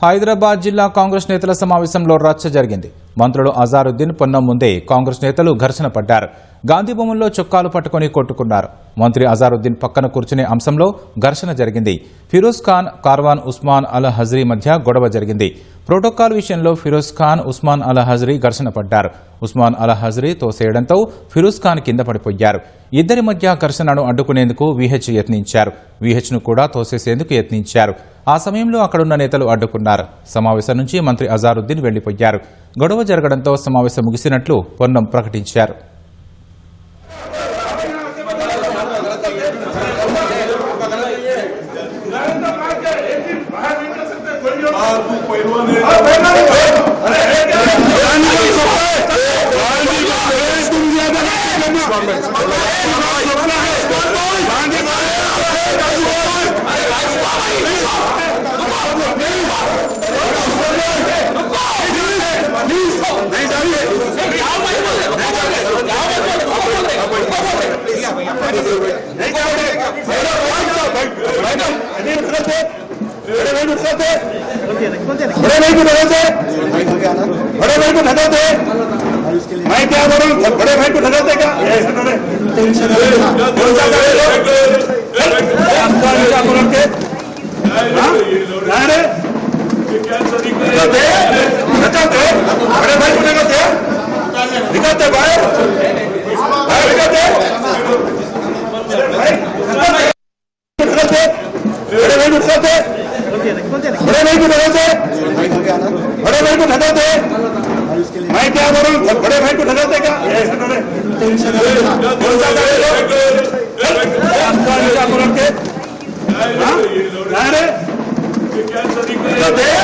హైదరాబాద్ జిల్లా కాంగ్రెస్ నేతల సమావేశంలో రచ్చ జరిగింది. మంత్రులు అజారుద్దీన్, పొన్నం ముందే కాంగ్రెస్ నేతలు ఘర్షణ పడ్డారు. గాంధీ భవన్లో చొక్కాలు పట్టుకుని కొట్టుకున్నారు. మంత్రి అజారుద్దీన్ పక్కన కూర్చునే అంశంలో ఘర్షణ జరిగింది. ఫిరోజ్ ఖాన్, కార్వాన్ ఉస్మాన్ అల్ హజ్రీ మధ్య గొడవ జరిగింది. ప్రోటోకాల్ విషయంలో ఫిరోజ్ ఖాన్, ఉస్మాన్ అల్ హజ్రీ ఘర్షణ పడ్డారు. ఉస్మాన్ అల్ హజ్రీ తోసేయడంతో ఫిరోజ్ ఖాన్ కింద పడిపోయారు. ఇద్దరి మధ్య ఘర్షణను అడ్డుకునేందుకు విహెచ్ యత్నించారు. విహెచ్ను కూడా తోసేసేందుకు యత్నించారు. ఆ సమయంలో అక్కడున్న నేతలు అడ్డుకున్నారు. సమావేశం నుంచి మంత్రి అజారుద్దీన్ వెళ్లిపోయారు. గొడవ జరగడంతో సమావేశం ముగిసినట్లు పొన్నం ప్రకటించారు. बड़े भाई को ढकाते मैं क्या बोलूं, बड़े भाई को ढकाते क्या बड़े भाई को ढकाते दिखाते भाई दिखाते बड़े भाई को ढकाते बड़े भाई को ढकाते बड़े भाई को ढकाते मैं क्या बोलूं, बड़े भाई को ढकाते क्या बोलते